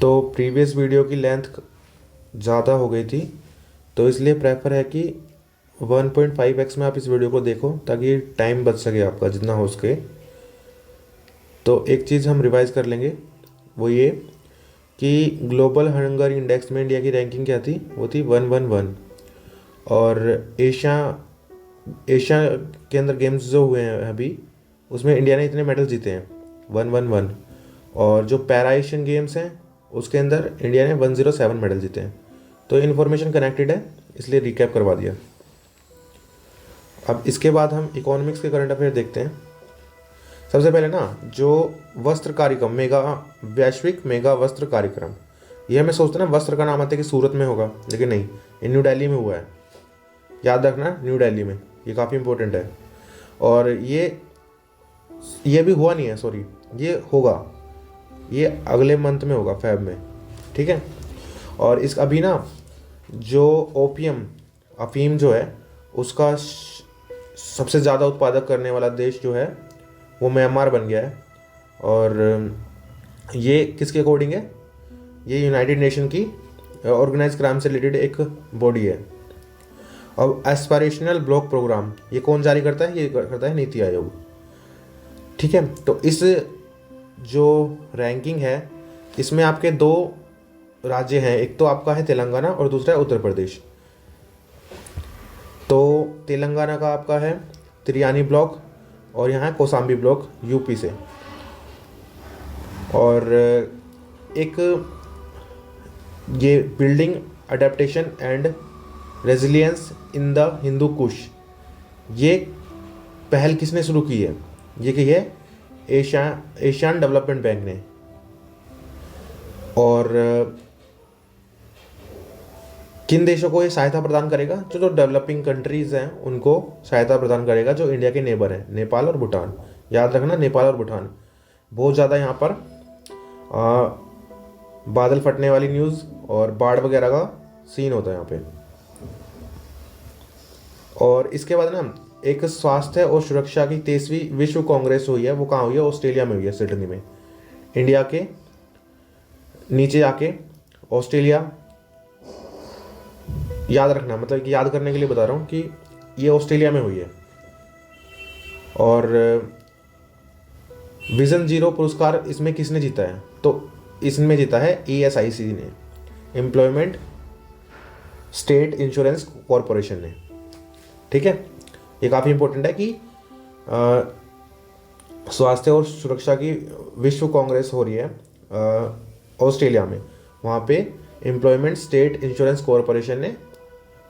तो previous video की length ज़्यादा हो गई थी, तो इसलिए प्रेफर है कि 1.5x में आप इस वीडियो को देखो ताकि टाइम बच सके आपका जितना हो सके। तो एक चीज़ हम रिवाइज कर लेंगे, वो ये कि ग्लोबल हंगर इंडेक्स में इंडिया की रैंकिंग क्या थी, वो थी 111। और एशिया एशिया के अंदर गेम्स जो हुए हैं अभी, उसमें इंडिया ने इतने मेडल जीते हैं 111। और जो पैरा एशियन गेम्स हैं उसके अंदर इंडिया ने 107 मेडल जीते हैं। तो इन्फॉर्मेशन कनेक्टेड है, इसलिए रिकैप करवा दिया। अब इसके बाद हम इकोनॉमिक्स के करंट अफेयर देखते हैं। सबसे पहले ना, जो वस्त्र कार्यक्रम वैश्विक मेगा वस्त्र कार्यक्रम, ये हमें सोचते ना वस्त्र का नाम आता है कि सूरत में होगा, लेकिन नहीं, ये न्यू दिल्ली में हुआ है। याद रखना, न्यू दिल्ली में, ये काफ़ी इंपॉर्टेंट है। और ये भी हुआ नहीं है, सॉरी, ये होगा, ये अगले मंथ में होगा, फेब में, ठीक है। और इस अभी ना जो ओपियम अफीम जो है उसका सबसे ज़्यादा उत्पादक करने वाला देश जो है वो म्यांमार बन गया है। और ये किसके अकॉर्डिंग है, ये यूनाइटेड नेशन की ऑर्गेनाइज क्राइम से रिलेटेड एक बॉडी है। अब एस्पायरेशनल ब्लॉक प्रोग्राम ये कौन जारी करता है, ये करता है नीति आयोग, ठीक है। तो इस जो रैंकिंग है इसमें आपके दो राज्य हैं, एक तो आपका है तेलंगाना और दूसरा है उत्तर प्रदेश। तो तेलंगाना का आपका है त्रियानी ब्लॉक और यहाँ है कौसाम्बी ब्लॉक यूपी से। और एक ये building adaptation and resilience in the Hindu Kush, ये पहल किसने शुरू की है, ये की है एशियन डेवलपमेंट बैंक ने। और किन देशों को ये सहायता प्रदान करेगा, जो डेवलपिंग कंट्रीज़ हैं उनको सहायता प्रदान करेगा, जो इंडिया के नेबर हैं, नेपाल और भूटान। याद रखना, नेपाल और भूटान। बहुत ज़्यादा यहाँ पर बादल फटने वाली न्यूज़ और बाढ़ वगैरह का सीन होता है यहाँ पे। और इसके बाद ना एक स्वास्थ्य और सुरक्षा की 23वीं विश्व कांग्रेस हुई है, वो कहाँ हुई है, ऑस्ट्रेलिया में हुई है, सिडनी में। इंडिया के नीचे आके ऑस्ट्रेलिया, याद रखना, मतलब कि याद करने के लिए बता रहा हूँ कि ये ऑस्ट्रेलिया में हुई है। और विजन जीरो पुरस्कार इसमें किसने जीता है, तो इसमें जीता है ESIC ने, एम्प्लॉयमेंट स्टेट इंश्योरेंस कॉरपोरेशन ने, ठीक है। ये काफ़ी इंपॉर्टेंट है कि स्वास्थ्य और सुरक्षा की विश्व कांग्रेस हो रही है ऑस्ट्रेलिया में, वहाँ पे एम्प्लॉयमेंट स्टेट इंश्योरेंस कॉरपोरेशन ने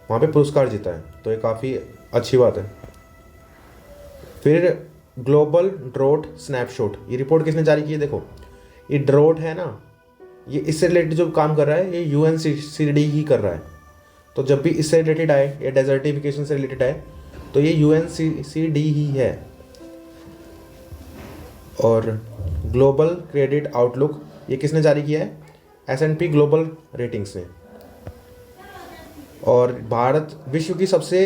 वहाँ पे पुरस्कार जीता है, तो ये काफ़ी अच्छी बात है। फिर ग्लोबल ड्रॉट स्नैपशॉट, ये रिपोर्ट किसने जारी की है, देखो ये ड्रॉट है ना, ये इससे रिलेटेड जो काम कर रहा है ये UNCCD ही कर रहा है। तो जब भी इससे रिलेटेड आए या डेजर्टिफिकेशन से रिलेटेड आए तो ये UNCCD ही है। और ग्लोबल क्रेडिट आउटलुक ये किसने जारी किया है, S&P ग्लोबल रेटिंग्स ने। और भारत विश्व की सबसे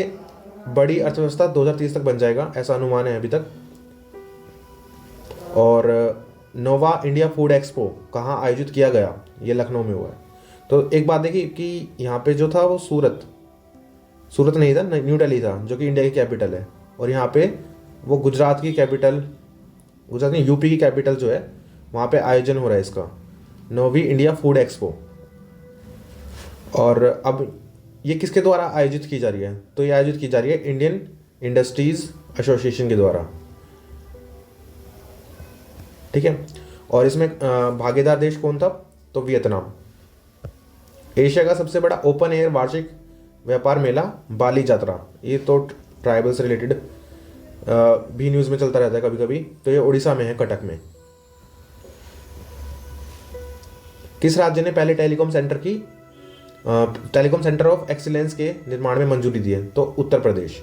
बड़ी अर्थव्यवस्था 2030 तक बन जाएगा, ऐसा अनुमान है अभी तक। और नोवा इंडिया फूड एक्सपो कहाँ आयोजित किया गया, ये लखनऊ में हुआ है। तो एक बात देखिए कि यहाँ पे जो था वो सूरत नहीं था, न्यू दिल्ली था, जो कि इंडिया की कैपिटल है। और यहाँ पे वो गुजरात की कैपिटल, गुजरात नहीं, यूपी की कैपिटल जो है, वहाँ पे आयोजन हो रहा है इसका, नोवी इंडिया फूड एक्सपो। और अब ये किसके द्वारा आयोजित की जा रही है, तो ये आयोजित की जा रही है इंडियन इंडस्ट्रीज एसोसिएशन के द्वारा, ठीक है। और इसमें भागीदार देश कौन था, तो वियतनाम। एशिया का सबसे बड़ा ओपन एयर वार्षिक व्यापार मेला बाली यात्रा, ये तो ट्राइबल से रिलेटेड भी न्यूज़ में चलता रहता है कभी कभी, तो ये उड़ीसा में है, कटक में। किस राज्य ने पहले टेलीकॉम सेंटर ऑफ एक्सीलेंस के निर्माण में मंजूरी दी है, तो उत्तर प्रदेश।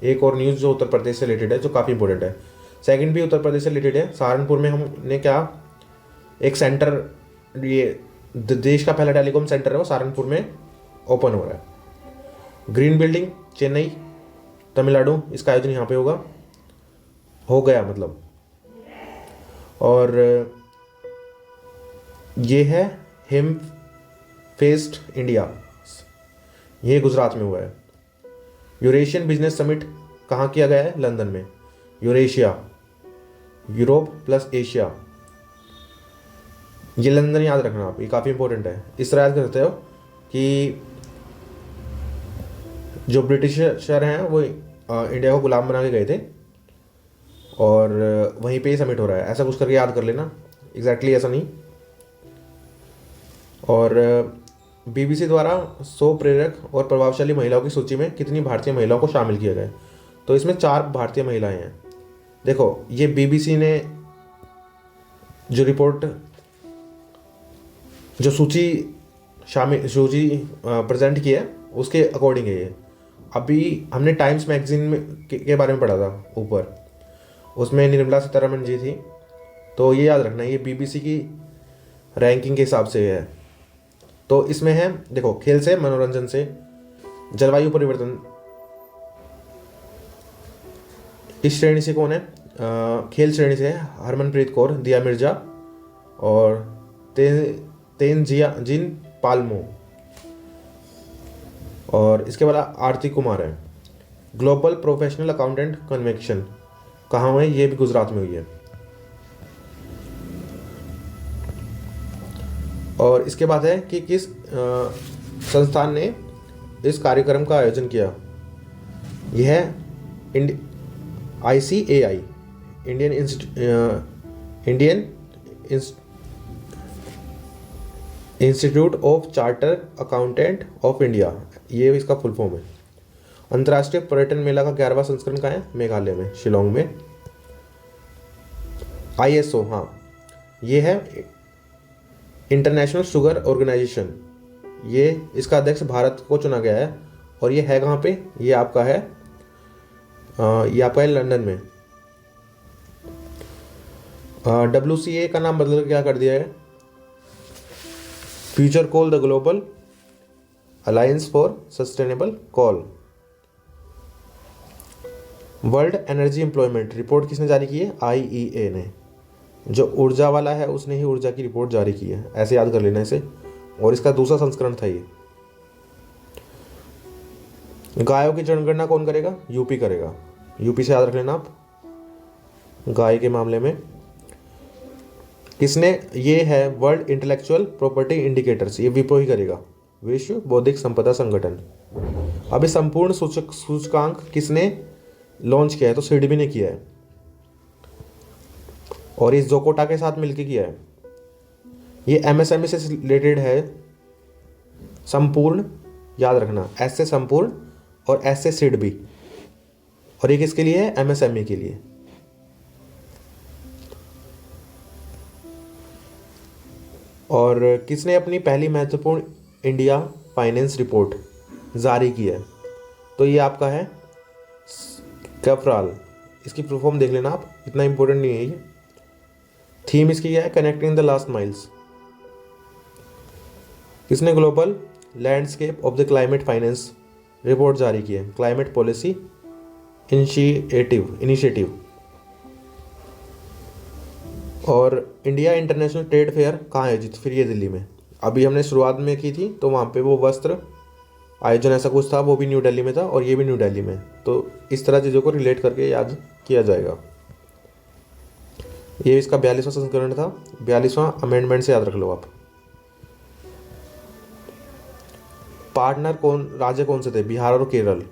एक और न्यूज़ जो उत्तर प्रदेश से रिलेटेड है, जो काफ़ी इंपॉर्टेंट है। सेकंड भी उत्तर प्रदेश से रिलेटेड है। सहारनपुर में हमने क्या एक सेंटर, ये देश का पहला टेलीकॉम सेंटर है, वो सहारनपुर में ओपन हो रहा है। ग्रीन बिल्डिंग चेन्नई तमिलनाडु, इसका आयोजन यहाँ पे हो गया मतलब। और ये है हिम फेस्ट इंडिया, ये गुजरात में हुआ है। यूरेशियन बिजनेस समिट कहाँ किया गया है? लंदन में। यूरेशिया, यूरोप प्लस एशिया, ये लंदन याद रखना आप, ये काफ़ी इंपॉर्टेंट है। इस तरह याद करते हो कि जो ब्रिटिशर हैं वो इंडिया को गुलाम बना के गए थे और वहीं पे ही समिट हो रहा है, ऐसा कुछ करके याद कर लेना। एग्जैक्टली ऐसा नहीं। और बीबीसी द्वारा 100 प्रेरक और प्रभावशाली महिलाओं की सूची में कितनी भारतीय महिलाओं को शामिल किया गया है? तो इसमें 4 भारतीय महिलाएं हैं। देखो, ये बीबीसी ने जो रिपोर्ट, जो सूची प्रेजेंट की है उसके अकॉर्डिंग है ये। अभी हमने टाइम्स मैगजीन में के बारे में पढ़ा था ऊपर, उसमें निर्मला सीतारमण जी थी। तो ये याद रखना, ये बीबीसी की रैंकिंग के हिसाब से है। तो इसमें है, देखो, खेल से, मनोरंजन से, जलवायु परिवर्तन, इस श्रेणी से कौन है? खेल श्रेणी से है हरमनप्रीत कौर, दिया मिर्जा और तेनजिन पालमो, और इसके बाद आरती कुमार है। ग्लोबल प्रोफेशनल अकाउंटेंट कन्वेंशन कहाँ हुआ है? ये भी गुजरात में हुई है। और इसके बाद है कि किस संस्थान ने इस कार्यक्रम का आयोजन किया? यह है ICAI, Indian institute of charter accountant of India, ये इसका फुल फॉर्म है। अंतर्राष्ट्रीय पर्यटन मेला का 11वां संस्करण कहाँ है? मेघालय में, शिलोंग में। ISO, हाँ, ये है इंटरनेशनल शुगर ऑर्गेनाइजेशन, ये इसका अध्यक्ष भारत को चुना गया है। और ये है कहाँ पे? ये आपका है लंदन में। WCA का नाम बदल कर क्या कर दिया है? Future call the global alliance for sustainable call. World energy employment report किसने जारी की है? IEA ने। जो ऊर्जा वाला है उसने ही ऊर्जा की रिपोर्ट जारी की है, ऐसे याद कर लेना इसे। और इसका दूसरा संस्करण था ये। गायों की जनगणना कौन करेगा? यूपी करेगा। यूपी से याद रख लेना आप गाय के मामले में। किसने? ये है वर्ल्ड इंटेलेक्चुअल प्रॉपर्टी इंडिकेटर्स, ये विप्रो ही करेगा, विश्व बौद्धिक संपदा संगठन। अभी संपूर्ण सूचकांक किसने लॉन्च किया है? तो सिडबी ने किया है, और इस जोकोटा के साथ मिलकर किया है। ये MSME से रिलेटेड है। संपूर्ण याद रखना, S से संपूर्ण और S से सिडबी, और ये किसके लिए है? MSME के लिए। और किसने अपनी पहली महत्वपूर्ण इंडिया फाइनेंस रिपोर्ट जारी की है? तो ये आपका है कैफ्राल। इसकी फुल फॉर्म देख लेना आप, इतना इंपॉर्टेंट नहीं है ये। थीम इसकी क्या है? Connecting the last miles. किसने global landscape of the climate finance report जारी की है? Climate Policy Initiative. और इंडिया इंटरनेशनल ट्रेड फेयर कहाँ आयोजित? फिर ये दिल्ली में। अभी हमने शुरुआत में की थी तो वहाँ पे वो वस्त्र आयोजन ऐसा कुछ था, वो भी न्यू दिल्ली में था, और ये भी न्यू दिल्ली में। तो इस तरह चीज़ों को रिलेट करके याद किया जाएगा। ये इसका 42वां संस्करण था, 42वां अमेंडमेंट से याद रख लो आप। पार्टनर राज्य कौन से थे? बिहार और केरल,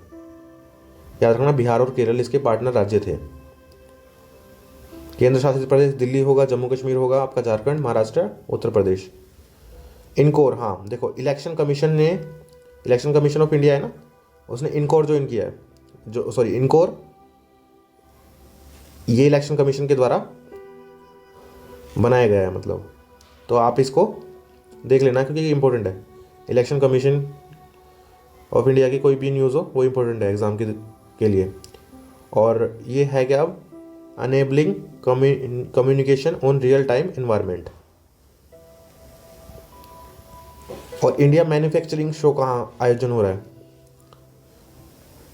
याद रखना, बिहार और केरल इसके पार्टनर राज्य थे। केंद्र शासित प्रदेश दिल्ली होगा, जम्मू कश्मीर होगा आपका, झारखंड, महाराष्ट्र, उत्तर प्रदेश। इनकोर, हाँ देखो, इलेक्शन कमीशन ऑफ इंडिया है ना, उसने इनकोर ज्वाइन किया है, इनकोर ये इलेक्शन कमीशन के द्वारा बनाया गया है, मतलब। तो आप इसको देख लेना क्योंकि ये इंपॉर्टेंट है। इलेक्शन कमीशन ऑफ इंडिया की कोई भी न्यूज़ हो वो इंपॉर्टेंट है एग्जाम के लिए। और ये है क्या? अब enabling communication on real time environment. और इंडिया मैन्युफैक्चरिंग शो कहाँ आयोजन हो रहा है?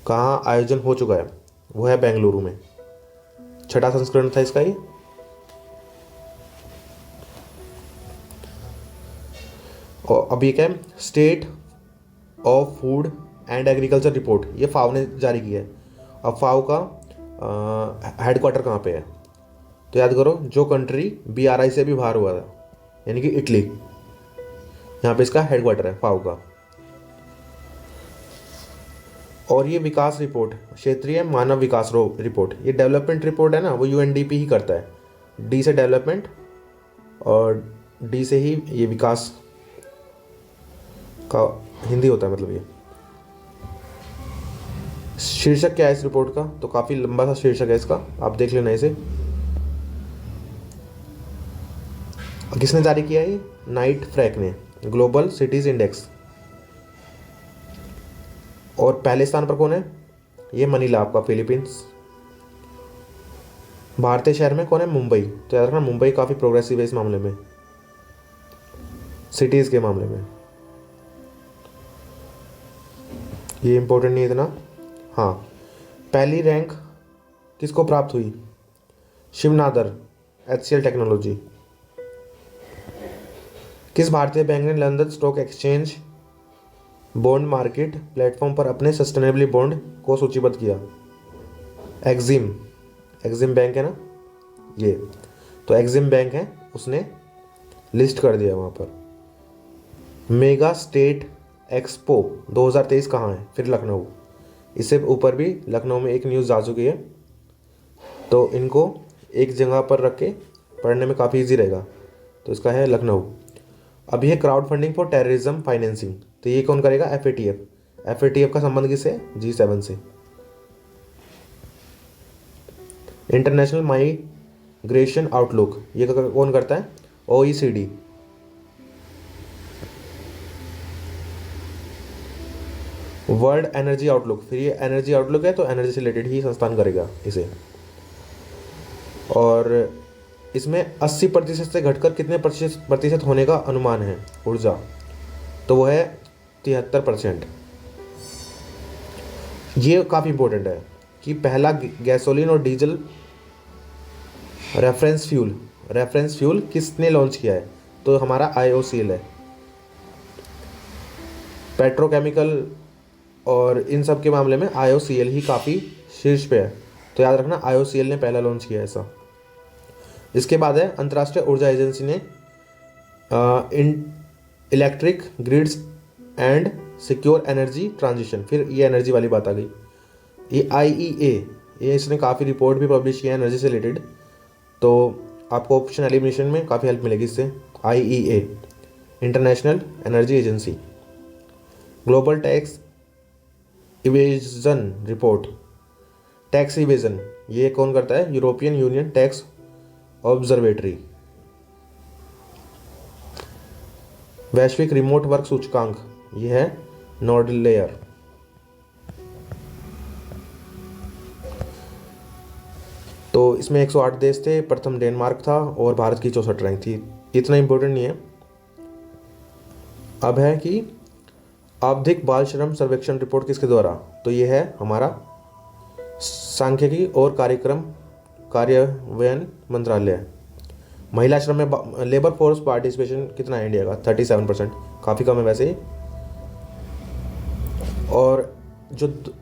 कहाँ आयोजन हो चुका है? वो है बेंगलुरु में। 6वां संस्करण था इसका ये। और अब ये क्या है, state of food and agriculture report, ये फाओ ने जारी किया है। अब फाओ का हेडक्वार्टर कहाँ पे है, तो याद करो जो कंट्री BRI से भी बाहर हुआ था, यानी कि इटली, यहाँ पे इसका हेडक्वार्टर है फाओ का। और ये विकास रिपोर्ट, क्षेत्रीय मानव विकास रिपोर्ट, ये डेवलपमेंट रिपोर्ट है ना, वो UNDP ही करता है। D से डेवलपमेंट और D से ही ये विकास का हिंदी होता है, मतलब ये। शीर्षक क्या है इस रिपोर्ट का, तो काफ़ी लंबा सा शीर्षक है इसका, आप देख लेना इसे। किसने जारी किया है, नाइट फ्रैक ने, ग्लोबल सिटीज इंडेक्स। और पहले स्थान पर कौन है, ये मनीला आपका फिलीपींस। भारतीय शहर में कौन है, मुंबई। तो याद रखना मुंबई काफ़ी प्रोग्रेसिव है इस मामले में, सिटीज़ के मामले में। ये इंपॉर्टेंट नहीं है इतना। हाँ, पहली रैंक किसको प्राप्त हुई, शिवनादर, HCL टेक्नोलॉजी। किस भारतीय बैंक ने London stock exchange bond market platform पर अपने सस्टेनेबली बॉन्ड को सूचीबद्ध किया, एग्जिम बैंक है ना ये, तो एग्जिम बैंक है, उसने लिस्ट कर दिया वहाँ पर। मेगा स्टेट एक्सपो 2023 कहाँ है, फिर लखनऊ। इससे ऊपर भी लखनऊ में एक न्यूज़ आ चुकी है, तो इनको एक जगह पर रख के पढ़ने में काफ़ी इजी रहेगा। तो इसका है लखनऊ। अब ये crowd funding for terrorism financing, तो ये कौन करेगा, FATF का संबंध किससे, G7 से। इंटरनेशनल माइग्रेशन आउटलुक, ये कौन करता है, OECD। वर्ल्ड एनर्जी आउटलुक, फिर ये एनर्जी आउटलुक है तो एनर्जी से रिलेटेड ही संस्थान करेगा इसे। और इसमें 80% से घटकर कितने प्रतिशत होने का अनुमान है ऊर्जा, तो वो है 73%। ये काफ़ी इंपॉर्टेंट है कि पहला गैसोलीन और डीजल रेफरेंस फ्यूल किसने लॉन्च किया है, तो हमारा IOCL है। पेट्रोकेमिकल और इन सब के मामले में IOCL ही काफ़ी शीर्ष पे है, तो याद रखना IOCL ने पहला लॉन्च किया ऐसा। इसके बाद है अंतर्राष्ट्रीय ऊर्जा एजेंसी ने electric grids and secure energy transition, फिर ये एनर्जी वाली बात आ गई। ये IEA, ये इसने काफ़ी रिपोर्ट भी पब्लिश किया है एनर्जी से रिलेटेड, तो आपको ऑप्शन एलिमिनेशन में काफ़ी हेल्प मिलेगी इससे। IEA international energy agency. Global tax evasion report, tax evasion ये कौन करता है, यूरोपियन यूनियन टैक्स ऑब्जर्वेटरी। वैश्विक रिमोट वर्क सूचकांक, ये है नॉर्डलेयर। तो इसमें 108 देश थे, प्रथम डेनमार्क था और भारत की 64 रैंक थी। इतना इंपॉर्टेंट नहीं है। अब है कि आवधिक बाल श्रम सर्वेक्षण रिपोर्ट किसके द्वारा, तो ये है हमारा सांख्यिकी और कार्यक्रम कार्यान्वयन मंत्रालय। महिला श्रम में लेबर फोर्स पार्टिसिपेशन कितना है इंडिया का, 37%, काफ़ी कम है वैसे ही। और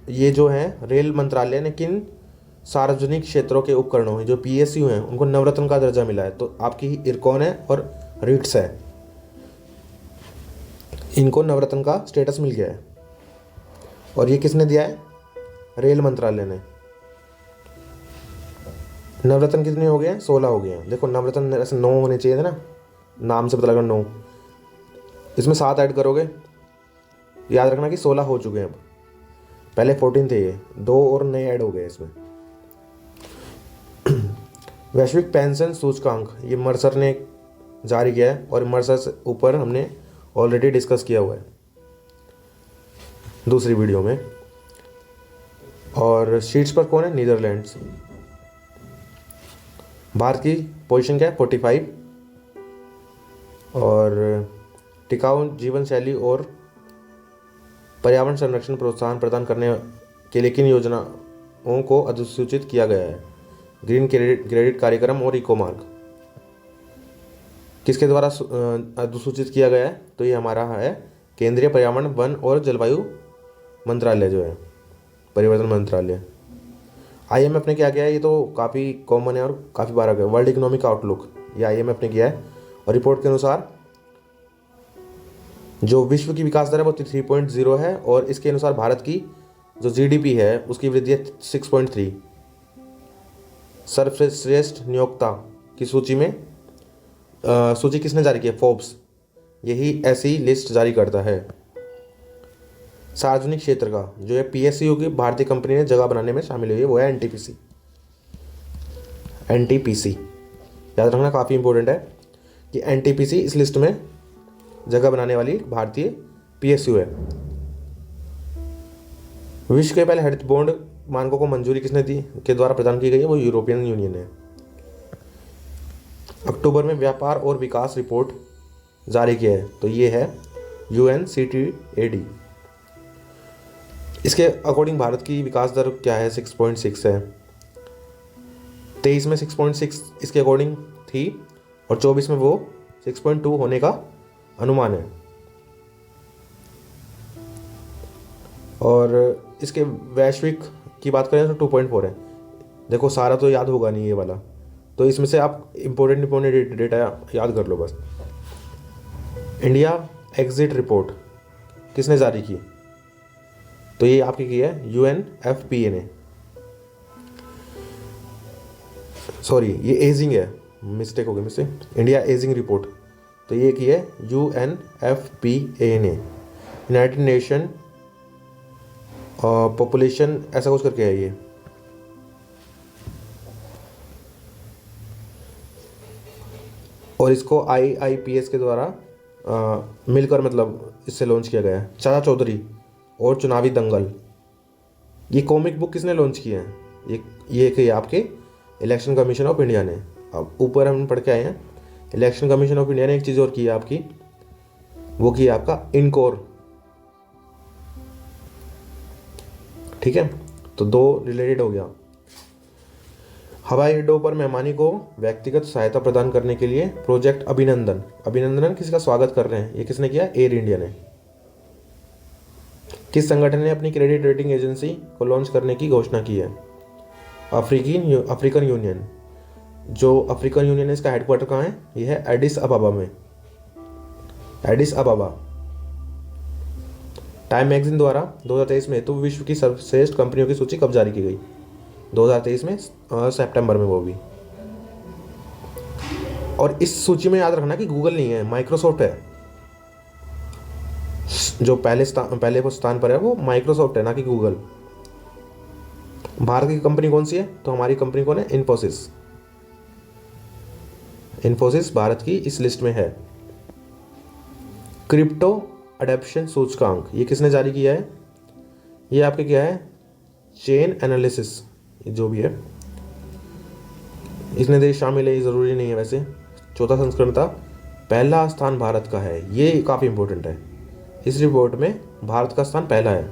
ये जो है रेल मंत्रालय ने किन सार्वजनिक क्षेत्रों के उपकरणों जो PSU हैं उनको नवरत्न का दर्जा मिला है, तो आपकी इरकॉन है और रिट्स है, इनको नवरत्न का स्टेटस मिल गया है। और ये किसने दिया है, रेल मंत्रालय ने। नवरत्न कितने हो गए हैं, 16 हो गए हैं। देखो नवरत्न ऐसे 9 होने चाहिए थे ना, नाम से पता लगा 9, इसमें 7 ऐड करोगे, याद रखना कि 16 हो चुके हैं। अब पहले 14 थे, ये 2 और नए ऐड हो गए इसमें। वैश्विक पेंशन सूचकांक, ये मर्सर ने जारी किया है और मर्सर से ऊपर हमने ऑलरेडी डिस्कस किया हुआ है दूसरी वीडियो में। और शीट्स पर कौन है, नीदरलैंड्स। भारत की पोजीशन क्या है, 45। और टिकाऊ जीवन शैली और पर्यावरण संरक्षण प्रोत्साहन प्रदान करने के लिए किन योजनाओं को अधिसूचित किया गया है, ग्रीन क्रेडिट कार्यक्रम और इको मार्ग। किसके द्वारा अधिसूचित किया गया है? तो ये हमारा है केंद्रीय पर्यावरण वन और जलवायु मंत्रालय जो है, परिवर्तन मंत्रालय। आईएमएफ ने क्या किया है? ये तो काफ़ी कॉमन है और काफ़ी बार आ गया, वर्ल्ड इकोनॉमिक आउटलुक, ये आईएमएफ ने किया है। और रिपोर्ट के अनुसार जो विश्व की विकास दर है वो 3.0 है, और इसके अनुसार भारत की जो जीडीपी है उसकी वृद्धि है 6.3। सर्वश्रेष्ठ नियोक्ता की सूची में सूची किसने जारी की है? फोर्ब्स, यही ऐसी लिस्ट जारी करता है। सार्वजनिक क्षेत्र का जो है पीएसयू की भारतीय कंपनी ने जगह बनाने में शामिल हुई है, वो है एनटीपीसी। एनटीपीसी याद रखना, काफ़ी इंपॉर्टेंट है कि एनटीपीसी इस लिस्ट में जगह बनाने वाली भारतीय पीएसयू है। विश्व के पहले हरित बॉन्ड मानकों को मंजूरी किसने दी के द्वारा प्रदान की गई है? वो यूरोपियन यूनियन है। अक्टूबर में व्यापार और विकास रिपोर्ट जारी किया है, तो ये है UNCTAD। इसके अकॉर्डिंग भारत की विकास दर क्या है? 6.6 है। 23 में 6.6 इसके अकॉर्डिंग थी, और 24 में वो 6.2 होने का अनुमान है। और इसके वैश्विक की बात करें तो 2.4 है। देखो सारा तो याद होगा नहीं ये वाला, तो इसमें से आप इम्पोर्टेंट डेटा याद कर लो बस। इंडिया एग्जिट रिपोर्ट किसने जारी की? तो ये आपकी की है UNFPA ने। सॉरी, ये एजिंग है, मिस्टेक हो गई मुझसे। इंडिया एजिंग रिपोर्ट, तो ये की है UNFPA ने, यूनाइटेड नेशन पॉपुलेशन ऐसा कुछ करके है ये। और इसको IIPS के द्वारा मिलकर मतलब इससे लॉन्च किया गया है। चाचा चौधरी और चुनावी दंगल, ये कॉमिक बुक किसने लॉन्च की है? ये कि आपके इलेक्शन कमीशन ऑफ इंडिया ने। अब ऊपर हम पढ़ के आए हैं, इलेक्शन कमीशन ऑफ इंडिया ने एक चीज़ और की है आपकी, वो की है आपका इनकोर। ठीक है, तो दो रिलेटेड हो गया। हवाई अड्डों पर मेहमानी को व्यक्तिगत सहायता प्रदान करने के लिए प्रोजेक्ट अभिनंदन, अभिनंदन किसका स्वागत कर रहे हैं? ये किसने किया? एयर इंडिया ने। किस संगठन ने अपनी क्रेडिट रेटिंग एजेंसी को लॉन्च करने की घोषणा की है? African union. जो अफ्रीकन यूनियन है इसका हेडक्वार्टर कहाँ है? यह है एडिस अबाबा में, एडिस अबाबा। टाइम मैगजीन द्वारा 2023 में हेतु विश्व की सर्वश्रेष्ठ कंपनियों की सूची कब जारी की गई? 2023 में सितंबर में वो भी। और इस सूची में याद रखना कि गूगल नहीं है, माइक्रोसॉफ्ट है जो पहले स्थान पर है, वो माइक्रोसॉफ्ट है, ना कि गूगल। भारत की कंपनी कौन सी है? तो हमारी कंपनी कौन है? इन्फोसिस। इन्फोसिस भारत की इस लिस्ट में है। क्रिप्टो अडेप्शन सूचकांक, ये किसने जारी किया है? ये आपके क्या है? चेन एनालिसिस, जो भी है इसमें देश शामिल है, ये ज़रूरी नहीं है वैसे। चौथा संस्करण था, पहला स्थान भारत का है, ये काफ़ी इंपॉर्टेंट है। इस रिपोर्ट में भारत का स्थान पहला है।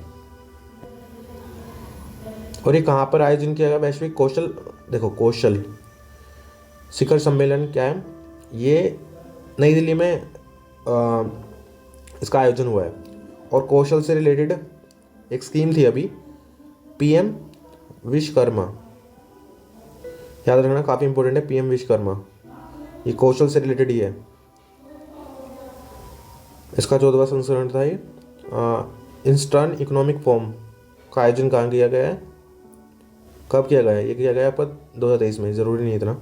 और ये कहाँ पर आयोजन किया गया? वैश्विक कौशल, देखो कौशल शिखर सम्मेलन क्या है? ये नई दिल्ली में इसका आयोजन हुआ है। और कौशल से रिलेटेड एक स्कीम थी अभी, PM विश्वकर्मा, याद रखना काफ़ी इंपॉर्टेंट है। PM विश्वकर्मा, ये कौशल से रिलेटेड ही है। इसका 14वां संस्करण था ये। ईस्टर्न इकोनॉमिक फोरम का आयोजन कहाँ किया गया है? कब किया गया है? ये किया गया है पर 2023 में, ज़रूरी नहीं इतना।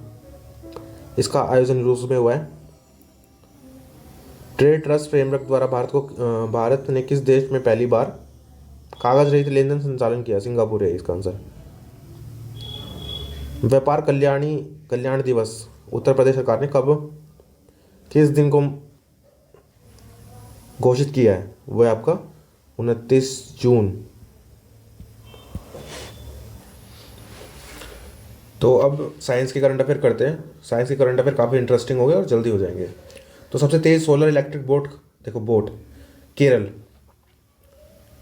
इसका आयोजन रूस में हुआ है। ट्रेड ट्रस्ट फ्रेमवर्क द्वारा भारत ने किस देश में पहली बार कागज रहित लेन देन संचालन किया? सिंगापुर है इसका आंसर। व्यापार कल्याण दिवस उत्तर प्रदेश सरकार ने कब, किस दिन को घोषित किया है? वो है आपका 29 जून। तो अब साइंस के करंट अफेयर करते हैं। साइंस के करंट अफेयर काफ़ी इंटरेस्टिंग हो गए और जल्दी हो जाएंगे। तो सबसे तेज सोलर इलेक्ट्रिक बोट, देखो बोट, केरल,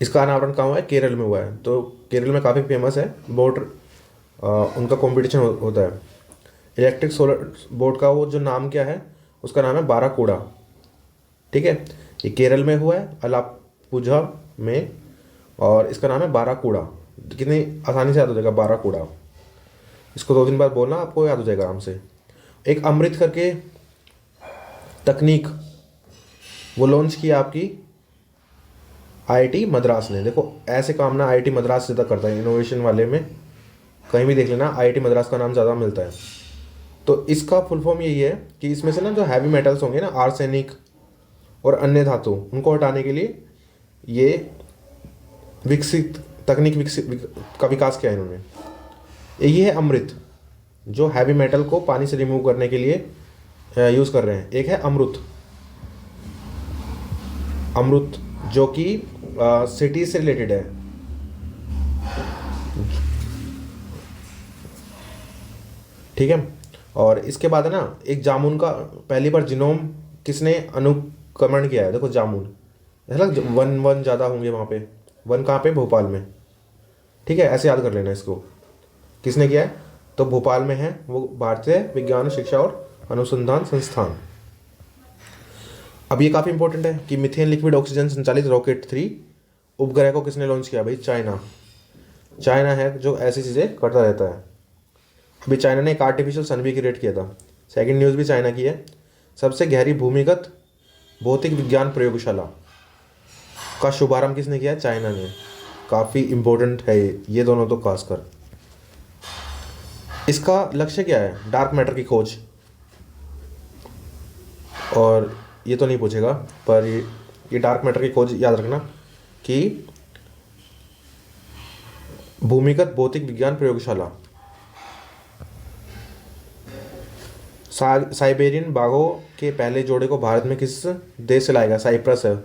इसका अनावरण कहाँ हुआ है? केरल में हुआ है। तो केरल में काफ़ी फेमस है बोट, उनका कंपटीशन होता है। इलेक्ट्रिक सोलर बोट का वो जो नाम क्या है? उसका नाम है बाराकूडा। ठीक है, ये केरल में हुआ है, अलापुझा में, और इसका नाम है बाराकूडा। कितनी आसानी से याद हो जाएगा बाराकूडा। इसको 2 दिन बाद बोलना, आपको याद हो जाएगा आराम से। एक अमृत करके तकनीक वो लॉन्च किया आपकी आईआईटी मद्रास ने। देखो ऐसे काम ना आईआईटी मद्रास ज़्यादा करता है इनोवेशन वाले में, कहीं भी देख लेना आईआईटी मद्रास का नाम ज़्यादा मिलता है। तो इसका फुल फॉर्म यही है कि इसमें से ना जो हैवी मेटल्स होंगे ना, आर्सेनिक और अन्य धातु, उनको हटाने के लिए ये विकसित तकनीक का विकास किया है इन्होंने। ये है अमृत, जो हैवी मेटल को पानी से रिमूव करने के लिए यूज़ कर रहे हैं। एक है अमृत, अमृत जो कि सिटी से रिलेटेड है। ठीक है, और इसके बाद है ना एक जामुन का पहली बार जीनोम किसने अनुक्रमण किया है। देखो जामुन, ऐसा वन वन ज़्यादा होंगे वहाँ पे, वन कहाँ पे, भोपाल में। ठीक है, ऐसे याद कर लेना इसको, किसने किया है तो भोपाल में है वो, भारतीय विज्ञान शिक्षा और अनुसंधान संस्थान। अब ये काफ़ी इंपॉर्टेंट है कि मिथेन लिक्विड ऑक्सीजन संचालित रॉकेट 3 उपग्रह को किसने लॉन्च किया भाई, चाइना। चाइना है जो ऐसी चीज़ें करता रहता है। अभी चाइना ने एक आर्टिफिशियल सन भी क्रिएट किया था। सेकंड न्यूज़ भी चाइना की है। सबसे गहरी भूमिगत भौतिक विज्ञान प्रयोगशाला का शुभारंभ किसने किया, चाइना ने। काफ़ी इंपॉर्टेंट है ये दोनों तो खासकर। इसका लक्ष्य क्या है, डार्क मैटर की खोज। और ये तो नहीं पूछेगा, पर ये डार्क मैटर की खोज याद रखना कि भूमिगत भौतिक विज्ञान प्रयोगशाला। साइबेरियन बाघों के पहले जोड़े को भारत में किस देश से लाएगा, साइप्रस है।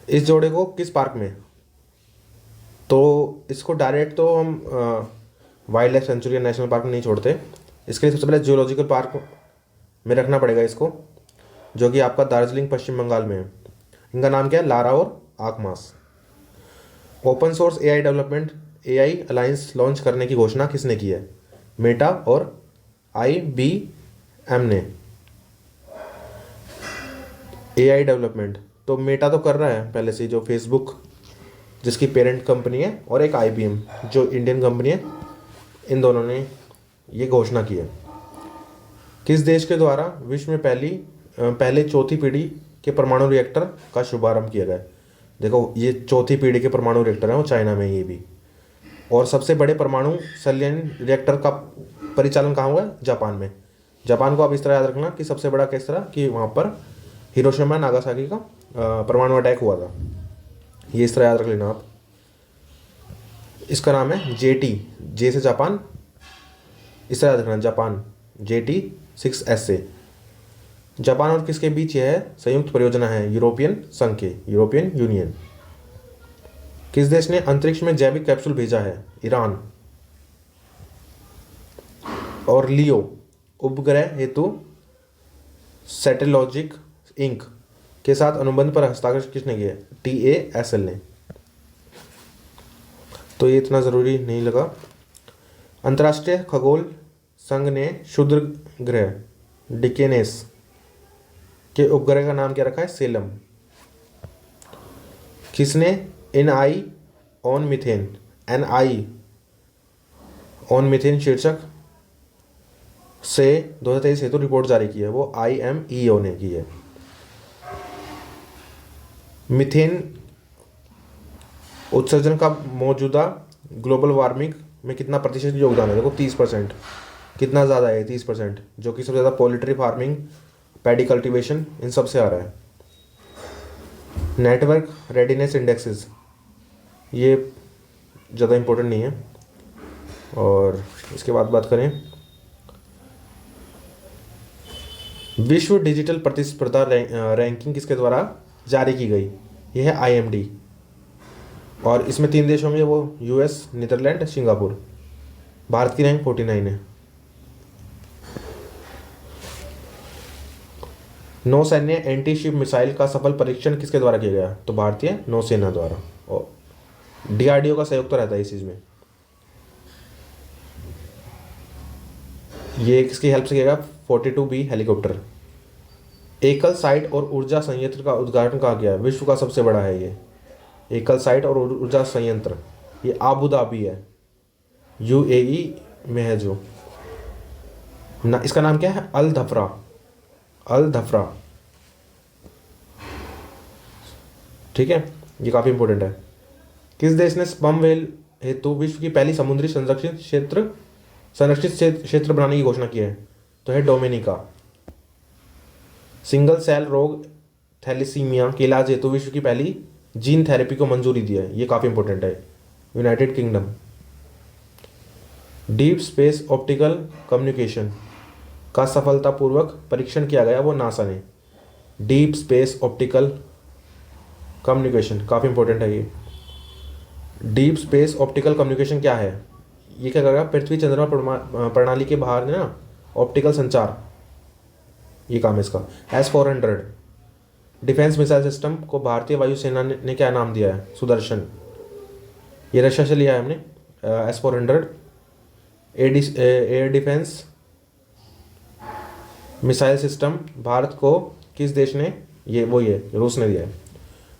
इस जोड़े को किस पार्क में, तो इसको डायरेक्ट तो हम वाइल्ड लाइफ सेंचुरी या नेशनल पार्क में नहीं छोड़ते। इसके लिए सबसे पहले जूलॉजिकल पार्क में रखना पड़ेगा इसको, जो कि आपका दार्जिलिंग पश्चिम बंगाल में है। इनका नाम क्या है, लारा और आकमास। Open source AI development AI alliance launch करने की घोषणा किसने की है, मेटा और IBM ने। एआई डेवलपमेंट तो मेटा तो कर रहा है पहले से, जो फेसबुक जिसकी पेरेंट कंपनी है, और एक IBM जो इंडियन कंपनी है, इन दोनों ने ये घोषणा की है। किस देश के द्वारा विश्व में पहले चौथी पीढ़ी के परमाणु रिएक्टर का शुभारंभ किया गया। देखो ये चौथी पीढ़ी के परमाणु रिएक्टर हैं, वो चाइना में ये भी। और सबसे बड़े परमाणु संलयन रिएक्टर का परिचालन कहाँ हुआ है, जापान में। जापान को आप इस तरह याद रखना कि सबसे बड़ा किस तरह कि वहाँ पर हिरोशिमा नागासाकी का परमाणु अटैक हुआ था, ये इस तरह याद रख लेना आप। इसका नाम है JT, जे से जापान, इस तरह याद रखना, जापान JT6SA। जापान और किसके बीच यह संयुक्त परियोजना है, यूरोपियन संघ के, यूरोपियन यूनियन। किस देश ने अंतरिक्ष में जैविक कैप्सूल भेजा है, ईरान। और लियो उपग्रह हेतु सैटेलॉजिक इंक के साथ अनुबंध पर हस्ताक्षर किसने किया, TASL ने। तो ये इतना ज़रूरी नहीं लगा। अंतर्राष्ट्रीय खगोल संघ ने क्षुद्र ग्रह डिकेनेस के उपग्रह का नाम क्या रखा है, सेलम। किसने NI ऑन मीथेन शीर्षक से 2023 हेतु रिपोर्ट जारी की है, वो IMEO ने की है। मीथेन उत्सर्जन का मौजूदा ग्लोबल वार्मिंग में कितना प्रतिशत योगदान है, देखो 30%। कितना ज़्यादा है 30%, जो कि सबसे ज़्यादा पोल्ट्री फार्मिंग, पैडी कल्टीवेशन, इन सब से आ रहा है। नेटवर्क रेडीनेस इंडेक्सेस, ये ज़्यादा इम्पोर्टेंट नहीं है। और इसके बाद बात करें, विश्व डिजिटल प्रतिस्पर्धा रैंकिंग किसके द्वारा जारी की गई, यह है IMD। और इसमें 3 देश होंगे, वो US, नीदरलैंड, सिंगापुर। भारत की रैंक 49 है। नौसैन्य एंटी शिप मिसाइल का सफल परीक्षण किसके द्वारा किया गया, तो भारतीय नौसेना द्वारा। और DRDO का सहयोग तो रहता है इस चीज़ में। ये किसकी हेल्प से किया गया, 42B हेलीकॉप्टर। एकल साइट और ऊर्जा संयंत्र का उद्घाटन कहाँ किया है? विश्व का सबसे बड़ा है ये एकल साइट और ऊर्जा संयंत्र, ये आबू धाबी है, यूएई में है जो ना। इसका नाम क्या है? अल धफ्रा। अल धफ्रा, ठीक है, ये काफ़ी इंपॉर्टेंट है। किस देश ने स्पर्म व्हेल हेतु विश्व की पहली समुद्री संरक्षित क्षेत्र बनाने की घोषणा की है? तो है डोमिनिका। सिंगल सेल रोग थैलेसीमिया के इलाज हेतु विश्व की पहली जीन थेरेपी को मंजूरी दी है, ये काफ़ी इंपॉर्टेंट है, United kingdom. Deep space optical communication का सफलतापूर्वक परीक्षण किया गया, वो नासा ने। डीप स्पेस ऑप्टिकल कम्युनिकेशन काफ़ी इंपॉर्टेंट है ये। डीप स्पेस ऑप्टिकल कम्युनिकेशन क्या है? ये क्या करेगा? पृथ्वी चंद्रमा प्रणाली के बाहर ना ऑप्टिकल संचार, ये काम है इसका। S-400 डिफेंस मिसाइल सिस्टम को भारतीय वायुसेना ने क्या नाम दिया है? सुदर्शन। ये रशिया से लिया है हमने। S-400 air defence missile system Bharat को किस देश ने? ये रूस ने दिया है।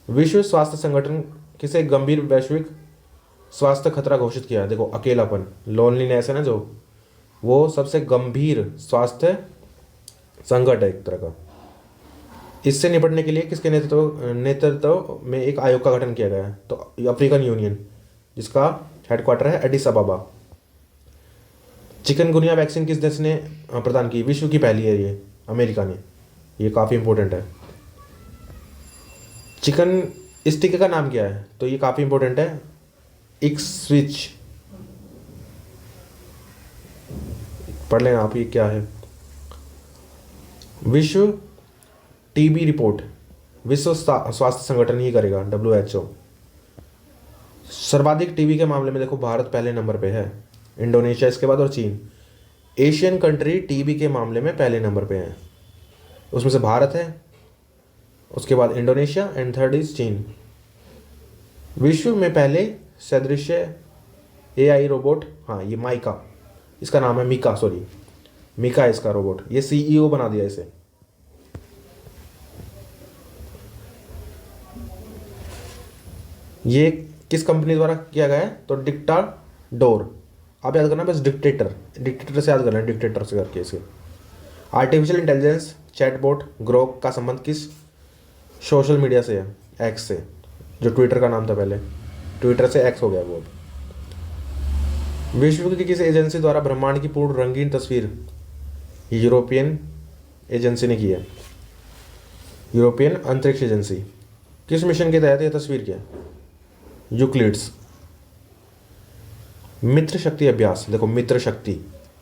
विश्व स्वास्थ्य संगठन किसे गंभीर वैश्विक स्वास्थ्य खतरा घोषित किया है? देखो, अकेलापन, लोनलीनेस है ना जो, वो सबसे गंभीर स्वास्थ्य संकट है एक तरह का। इससे निपटने के लिए किसके नेतृत्व में एक आयोग का गठन किया गया है? तो अफ्रीकन यूनियन, जिसका हेडक्वार्टर है एडिस अबाबा। चिकनगुनिया वैक्सीन किस देश ने प्रदान की? विश्व की पहली है ये, अमेरिका ने। ये काफ़ी इंपॉर्टेंट है। चिकन इस टीके का नाम क्या है? तो ये काफ़ी इंपॉर्टेंट है, इक्सविच। पढ़ लेना आप, ये क्या है? विश्व टीबी रिपोर्ट विश्व स्वास्थ्य संगठन ही करेगा, WHO। सर्वाधिक टीबी के मामले में देखो भारत पहले नंबर पे है, इंडोनेशिया इसके बाद और चीन। एशियन कंट्री टीबी के मामले में पहले नंबर पे है, उसमें से भारत है, उसके बाद इंडोनेशिया एंड थर्ड इज चीन। विश्व में पहले सदृश्य AI रोबोट, हाँ ये माइका, इसका नाम है मिका, मिका है इसका रोबोट, ये CEO बना दिया इसे। ये किस कंपनी द्वारा किया गया है? तो डिक्टाडोर। आप याद करना बस, डिक्टेटर से याद करना, डिक्टेटर से करके इसे। आर्टिफिशियल इंटेलिजेंस चैटबॉट ग्रोक का संबंध किस सोशल मीडिया से है? एक्स से, जो ट्विटर का नाम था पहले, ट्विटर से एक्स हो गया वो अब। विश्व की किस एजेंसी द्वारा ब्रह्मांड की पूर्ण रंगीन तस्वीर? यूरोपियन एजेंसी ने की है, यूरोपियन अंतरिक्ष एजेंसी। किस मिशन के तहत यह तस्वीर की है? यूक्लिड्स। मित्र शक्ति अभ्यास, देखो मित्र शक्ति,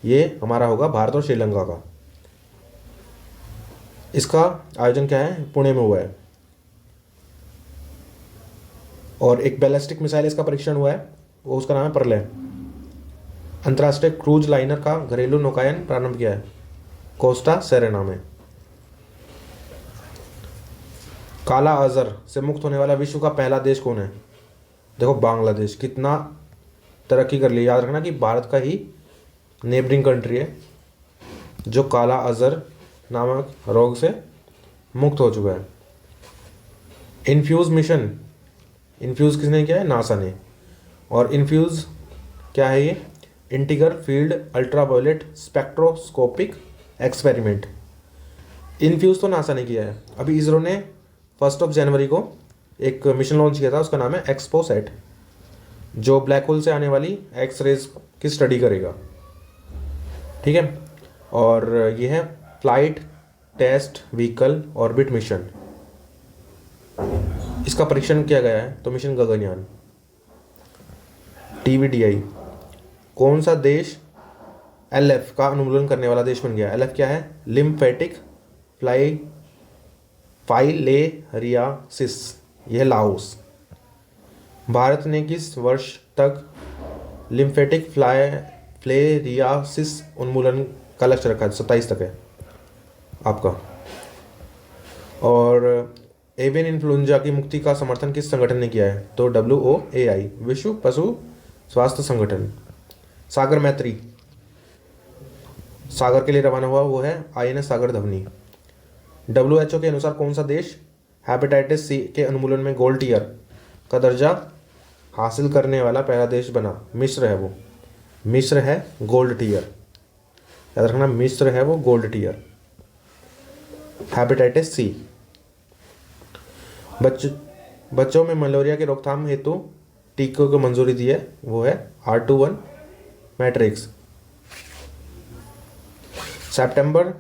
ये हमारा होगा भारत और श्रीलंका का। इसका आयोजन क्या है? पुणे में हुआ है। और एक बैलिस्टिक मिसाइल इसका परीक्षण हुआ है, वो उसका नाम है प्रलय। अंतर्राष्ट्रीय क्रूज लाइनर का घरेलू नौकायन प्रारंभ किया है, कोस्टा सेरेना में। काला अजहर से मुक्त होने वाला विश्व का पहला देश कौन है? देखो बांग्लादेश। कितना तरक्की कर ली, याद रखना कि भारत का ही नेबरिंग कंट्री है जो काला अजहर नामक रोग से मुक्त हो चुका है। इन्फ्यूज मिशन, इन्फ्यूज किसने किया है? नासा ने। और इन्फ्यूज क्या है? ये integral field ultraviolet spectroscopic experiment. INFUSE तो नासा ने किया है। अभी इसरो ने 1 जनवरी को एक मिशन लॉन्च किया था, उसका नाम है एक्सपोसैट, जो ब्लैक होल से आने वाली एक्स रेज की स्टडी करेगा, ठीक है। और ये है flight test vehicle orbit mission, इसका परीक्षण किया गया है, तो मिशन गगनयान। TVDI, कौन सा देश LF का अनुमूलन करने वाला देश बन गया? LF क्या है? लिम्फेटिक फाइलेरियासिस, यह लाओस। भारत ने किस वर्ष तक लिम्फेटिक फ्लेरियासिस उन्मूलन का लक्ष्य रखा है? 27 तक है आपका। और एवियन इन्फ्लुएंजा की मुक्ति का समर्थन किस संगठन ने किया है? तो WOAI, विश्व पशु स्वास्थ्य संगठन। सागर मैत्री सागर के लिए रवाना हुआ, वो है INS सागर धवनी। WHO के अनुसार कौन सा देश हेपेटाइटिस सी के उन्मूलन में गोल्ड टीयर का दर्जा हासिल करने वाला पहला देश बना? मिस्र है वो, मिस्र है गोल्ड टीयर, याद रखना, मिस्र है वो गोल्ड टीयर, हेपेटाइटिस सी। बच्चों में मलेरिया की रोकथाम हेतु टीकों को मंजूरी दी है, वो है R21 मैट्रिक्स। सितंबर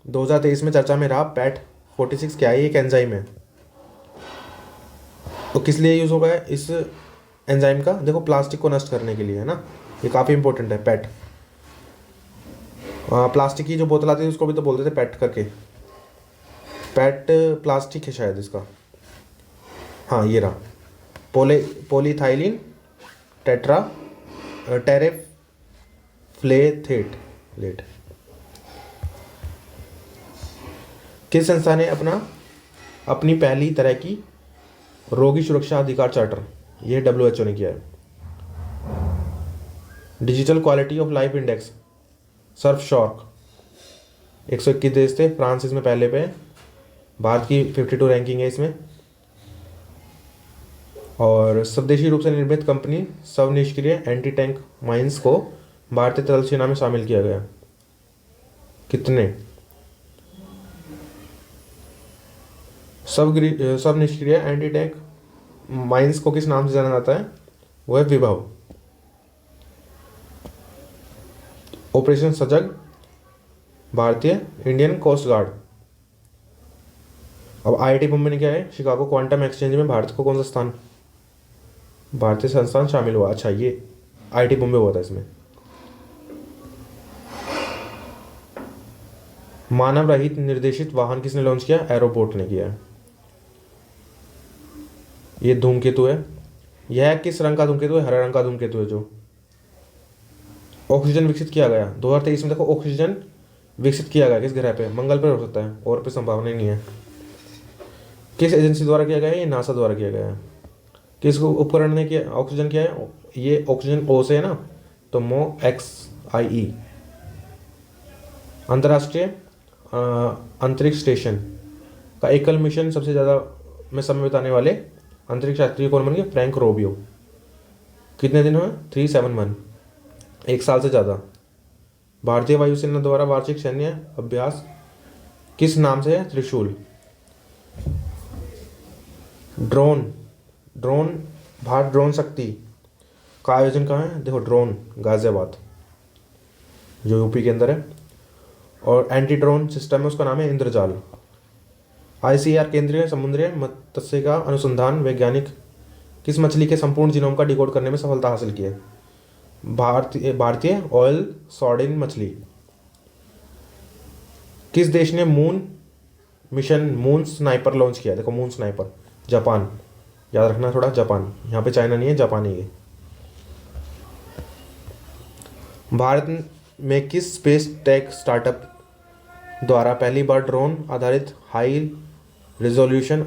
2023 में चर्चा में रहा पैट 46 क्या है? एक एंजाइम है। तो किस लिए यूज़ होगा इस एंजाइम का? देखो प्लास्टिक को नष्ट करने के लिए है ना, ये काफ़ी इंपॉर्टेंट है पैट। प्लास्टिक की जो बोतल आती है उसको भी तो बोलते थे पैट करके, पैट प्लास्टिक है शायद इसका। हाँ ये रहा, पॉलीथाइलिन टेरेफ्लेथेट लेट। किस संस्था ने अपनी पहली तरह की रोगी सुरक्षा अधिकार चार्टर, ये WHO ने किया है। Digital quality of life index Surf shark 121 देश थे, फ्रांस इसमें पहले पे है, भारत की 52 रैंकिंग है इसमें। और स्वदेशी रूप से निर्मित कंपनी सब निष्क्रिय एंटी टैंक माइंस को भारतीय थल सेना में शामिल किया गया। कितने? सब निष्क्रिय एंटी टैंक माइंस को किस नाम से जाना जाता है? वो है विभव। ऑपरेशन सजग भारतीय इंडियन कोस्ट गार्ड। अब IIT बॉम्बे ने क्या है, शिकागो क्वांटम एक्सचेंज में भारत को कौन सा स्थान, भारतीय संस्थान शामिल हुआ? अच्छा ये IIT बॉम्बे हुआ था इसमें। मानव रहित निर्देशित वाहन किसने लॉन्च किया? एरोबोट ने किया है। ये धूमकेतु है, यह किस रंग का धूमकेतु है? हरा रंग का धूमकेतु है। जो ऑक्सीजन विकसित किया गया 2023 में, देखो ऑक्सीजन विकसित किया गया किस ग्रह पे? मंगल पर हो सकता है, और पे संभावना नहीं है। किस एजेंसी द्वारा किया गया है? ये नासा द्वारा किया गया है। किस उपकरण ने किया ऑक्सीजन किया है? ये ऑक्सीजन ओ से है ना, तो MOXIE। अंतर्राष्ट्रीय अंतरिक्ष स्टेशन का एकल मिशन सबसे ज़्यादा में समय बिताने वाले अंतरिक्ष यात्री कौन बन गए? Frank Rovio. कितने दिन हुए? 371, एक साल से ज़्यादा। भारतीय वायुसेना द्वारा वार्षिक सैन्य अभ्यास किस नाम से है? त्रिशूल। ड्रोन भारत ड्रोन शक्ति का आयोजन कहाँ है? देखो ड्रोन गाजियाबाद जो यूपी के अंदर है। और एंटी ड्रोन सिस्टम है उसका नाम है इंद्रजाल। ICAR केंद्रीय समुद्री मत्स्य अनुसंधान वैज्ञानिक किस मछली के संपूर्ण जीनोम का डिकोड करने में सफलता हासिल की है? भारतीय ऑयल सॉर्डिन मछली। किस देश ने मून स्नाइपर लॉन्च किया? देखो मून स्नाइपर, जापान, याद रखना थोड़ा, जापान, यहाँ पे चाइना नहीं है, जापान ही है। भारत में किस स्पेस टेक स्टार्टअप द्वारा पहली बार ड्रोन आधारित high resolution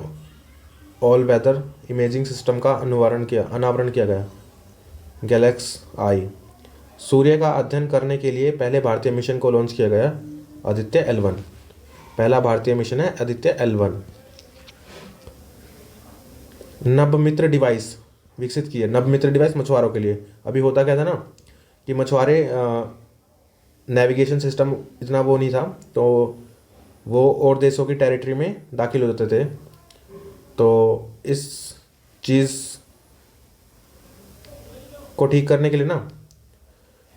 all weather imaging system का अनावरण किया गया? गैलेक्स-I। सूर्य का अध्ययन करने के लिए पहले भारतीय मिशन को लॉन्च किया गया? आदित्य L1। पहला भारतीय मिशन है आदित्य L1। नभमित्र डिवाइस विकसित की है? नभमित्र डिवाइस मछुआरों के लिए। अभी होता क्या था ना कि मछुआरे नेविगेशन सिस्टम इतना वो नहीं था, तो वो और देशों की टेरिटरी में दाखिल हो जाते थे। तो इस चीज़ को ठीक करने के लिए ना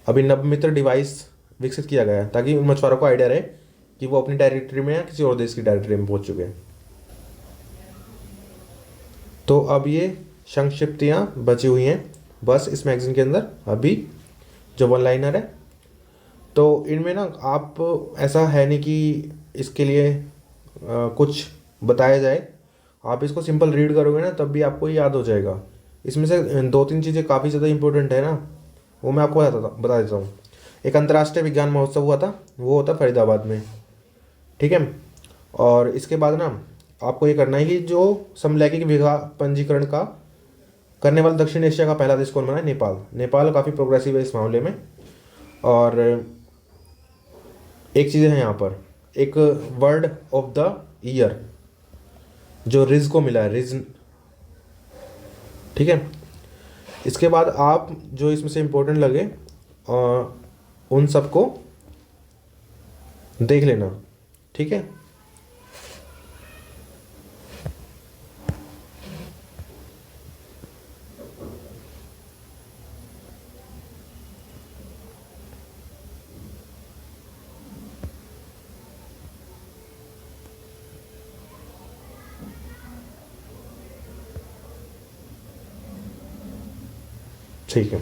अभी नभमित्र डिवाइस विकसित किया गया है, ताकि उन मछुआरों को आइडिया रहे कि वो अपनी टेरिटरी में या किसी और देश की टेरिटरी में पहुंच चुके हैं। तो अब ये संक्षिप्तियाँ बची हुई हैं बस इस मैगजीन के अंदर, अभी जो वन लाइनर है। तो इनमें ना आप ऐसा है नहीं कि इसके लिए कुछ बताया जाए, आप इसको सिंपल रीड करोगे ना तब भी आपको याद हो जाएगा। इसमें से 2-3 चीज़ें काफ़ी ज़्यादा इंपॉर्टेंट है ना, वो मैं आपको बता देता हूँ। एक अंतर्राष्ट्रीय विज्ञान महोत्सव हुआ था, वो होता फरीदाबाद में, ठीक है। और इसके बाद ना आपको ये करना है कि जो समलैंगिक विवाह पंजीकरण का करने वाला दक्षिण एशिया का पहला देश कौन बना है? नेपाल काफ़ी प्रोग्रेसिव है इस मामले में। और एक चीज़ है यहाँ पर, एक वर्ड ऑफ द ईयर, जो रिज को मिला है, रिज। ठीक है। इसके बाद आप जो इसमें से इम्पोर्टेंट लगे उन सबको देख लेना। ठीक है। ठीक है।